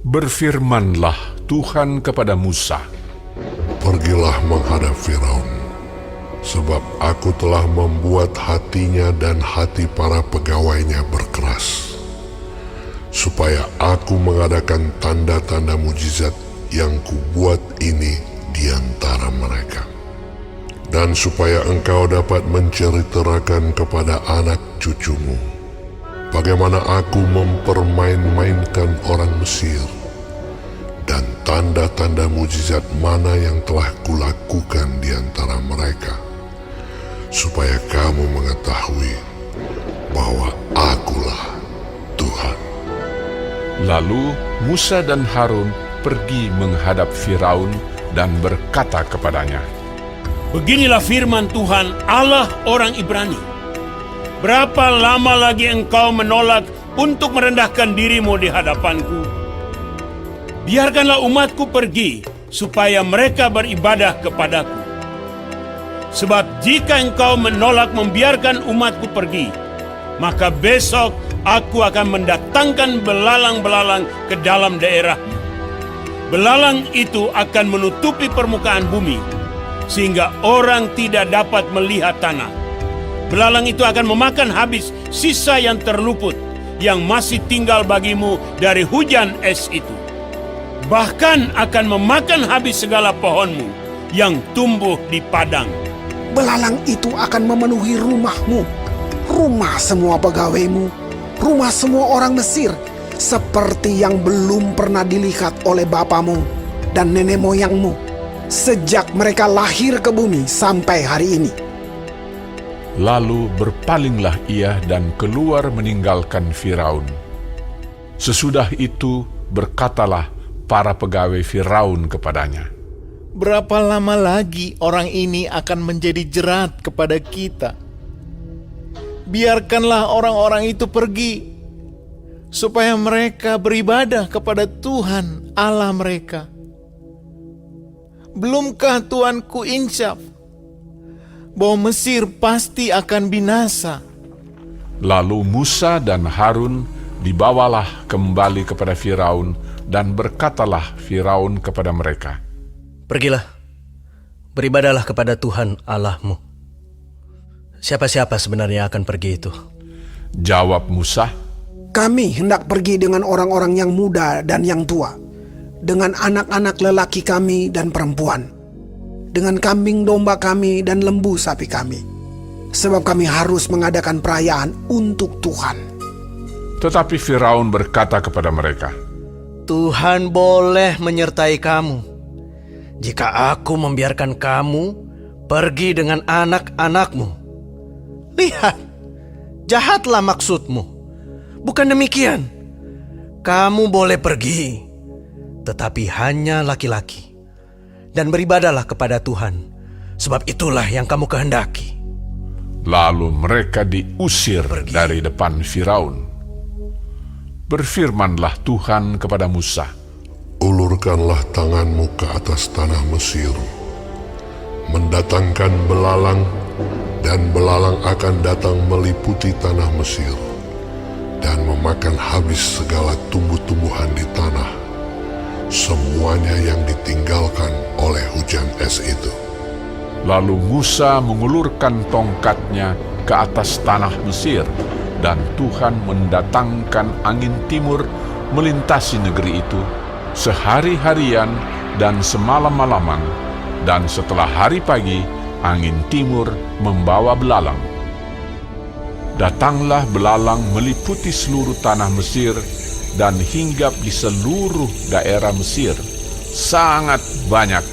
Berfirmanlah Tuhan kepada Musa, Pergilah menghadap Firaun, sebab aku telah membuat hatinya dan hati para pegawainya berkeras, supaya aku mengadakan tanda-tanda mujizat yang kubuat ini di antara mereka. Dan supaya engkau dapat menceritakan kepada anak cucumu bagaimana aku mempermain-mainkan orang Mesir, dan tanda-tanda mujizat mana yang telah kulakukan di antara mereka, supaya kamu mengetahui bahwa akulah Tuhan. Lalu Musa dan Harun pergi menghadap Firaun dan berkata kepadanya, Beginilah firman Tuhan Allah orang Ibrani. Berapa lama lagi engkau menolak untuk merendahkan dirimu di hadapanku? Biarkanlah umatku pergi, supaya mereka beribadah kepadaku. Sebab jika engkau menolak membiarkan umatku pergi, maka besok aku akan mendatangkan belalang-belalang ke dalam daerahmu. Belalang itu akan menutupi permukaan bumi, sehingga orang tidak dapat melihat tanah. Belalang itu akan memakan habis sisa yang terluput, yang masih tinggal bagimu dari hujan es itu. Bahkan akan memakan habis segala pohonmu yang tumbuh di padang. Belalang itu akan memenuhi rumahmu, rumah semua pegawaimu, rumah semua orang Mesir, seperti yang belum pernah dilihat oleh bapamu dan nenek moyangmu, sejak mereka lahir ke bumi sampai hari ini. Lalu berpalinglah ia dan keluar meninggalkan Firaun. Sesudah itu berkatalah para pegawai Firaun kepadanya, Berapa lama lagi orang ini akan menjadi jerat kepada kita? Biarkanlah orang-orang itu pergi, supaya mereka beribadah kepada Tuhan Allah mereka. Belumkah Tuanku insyaf bahwa Mesir pasti akan binasa? Lalu Musa dan Harun dibawalah kembali kepada Firaun, dan berkatalah Firaun kepada mereka, Pergilah, beribadahlah kepada Tuhan Allahmu. Siapa-siapa sebenarnya akan pergi itu? Jawab Musa, Kami hendak pergi dengan orang-orang yang muda dan yang tua, dengan anak-anak lelaki kami dan perempuan, dengan kambing domba kami dan lembu sapi kami, sebab kami harus mengadakan perayaan untuk Tuhan. Tetapi Firaun berkata kepada mereka, Tuhan boleh menyertai kamu jika aku membiarkan kamu pergi dengan anak-anakmu. Lihat, jahatlah maksudmu. Bukan demikian. Kamu boleh pergi, tetapi hanya laki-laki, dan beribadahlah kepada Tuhan, sebab itulah yang kamu kehendaki. Lalu mereka diusir dari depan Firaun. Berfirmanlah Tuhan kepada Musa, Ulurkanlah tanganmu ke atas tanah Mesir, mendatangkan belalang, dan belalang akan datang meliputi tanah Mesir, dan memakan habis segala tumbuh-tumbuhan di tanah, semuanya yang ditinggalkan oleh hujan es itu. Lalu Musa mengulurkan tongkatnya ke atas tanah Mesir, dan Tuhan mendatangkan angin timur melintasi negeri itu sehari-harian dan semalam-malaman, dan setelah hari pagi angin timur membawa belalang. Datanglah belalang meliputi seluruh tanah Mesir dan hinggap di seluruh daerah Mesir, sangat banyak.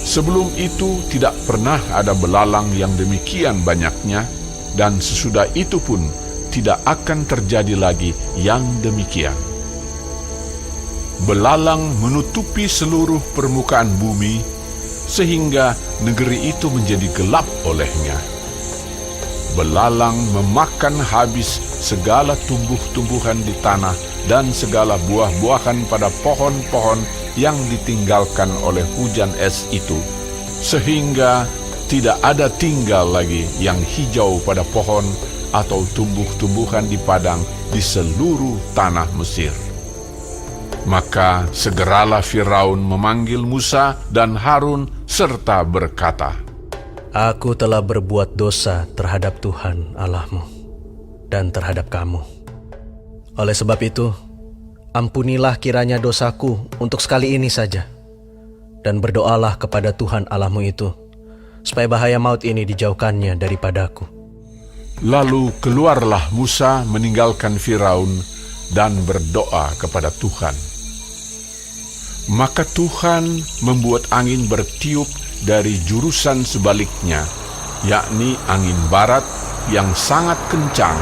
Sebelum itu tidak pernah ada belalang yang demikian banyaknya, dan sesudah itu pun tidak akan terjadi lagi yang demikian. Belalang menutupi seluruh permukaan bumi, sehingga negeri itu menjadi gelap olehnya. Belalang memakan habis segala tumbuh-tumbuhan di tanah dan segala buah-buahan pada pohon-pohon yang ditinggalkan oleh hujan es itu, sehingga tidak ada tinggal lagi yang hijau pada pohon atau tumbuh-tumbuhan di padang di seluruh tanah Mesir. Maka segeralah Firaun memanggil Musa dan Harun serta berkata, Aku telah berbuat dosa terhadap Tuhan Allahmu dan terhadap kamu. Oleh sebab itu, ampunilah kiranya dosaku untuk sekali ini saja. Dan berdoalah kepada Tuhan Allahmu itu, supaya bahaya maut ini dijauhkannya daripadaku. Lalu keluarlah Musa meninggalkan Firaun dan berdoa kepada Tuhan. Maka Tuhan membuat angin bertiup dari jurusan sebaliknya, yakni angin barat yang sangat kencang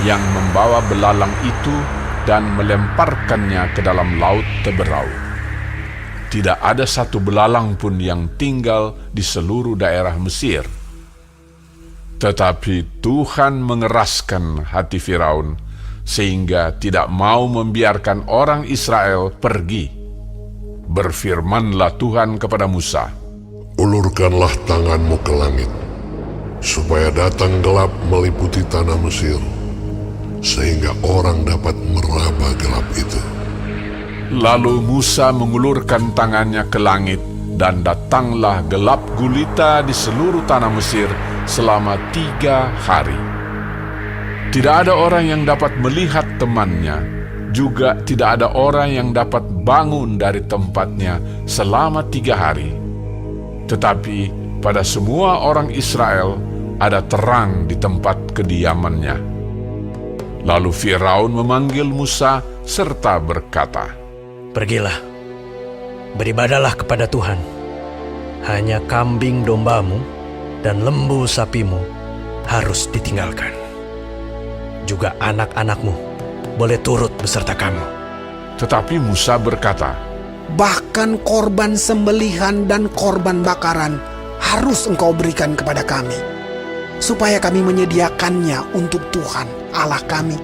yang membawa belalang itu dan melemparkannya ke dalam laut Teberau. Tidak ada satu belalang pun yang tinggal di seluruh daerah Mesir. Tetapi Tuhan mengeraskan hati Firaun sehingga tidak mau membiarkan orang Israel pergi. Berfirmanlah Tuhan kepada Musa, Ulurkanlah tanganmu ke langit, supaya datang gelap meliputi tanah Mesir, sehingga orang dapat meraba gelap itu. Lalu Musa mengulurkan tangannya ke langit, dan datanglah gelap gulita di seluruh tanah Mesir selama 3 hari. Tidak ada orang yang dapat melihat temannya, juga tidak ada orang yang dapat bangun dari tempatnya selama 3 hari. Tetapi pada semua orang Israel ada terang di tempat kediamannya. Lalu Firaun memanggil Musa serta berkata, Pergilah, beribadahlah kepada Tuhan. Hanya kambing dombamu dan lembu sapimu harus ditinggalkan. Juga anak-anakmu boleh turut beserta kamu. Tetapi Musa berkata, Bahkan korban sembelihan dan korban bakaran harus engkau berikan kepada kami, supaya kami menyediakannya untuk Tuhan Allah kami.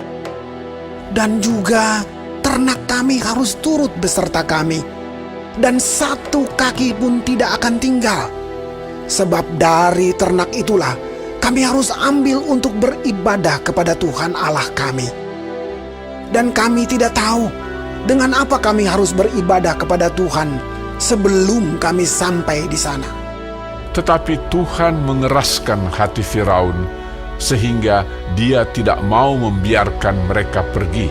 Dan juga ternak kami harus turut beserta kami, dan satu kaki pun tidak akan tinggal. Sebab dari ternak itulah kami harus ambil untuk beribadah kepada Tuhan Allah kami. Dan kami tidak tahu dengan apa kami harus beribadah kepada Tuhan sebelum kami sampai di sana. tetapi Tuhan mengeraskan hati Firaun sehingga dia tidak mau membiarkan mereka pergi.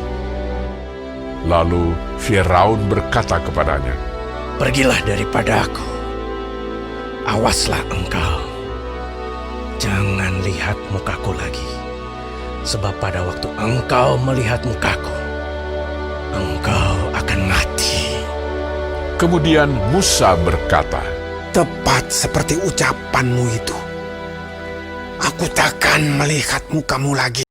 Lalu Firaun berkata kepadanya, Pergilah daripada aku. Awaslah engkau. Jangan lihat mukaku lagi. Sebab pada waktu engkau melihat mukaku, engkau akan mati. Kemudian Musa berkata, Tepat seperti ucapanmu itu. Aku takkan melihat mukamu lagi.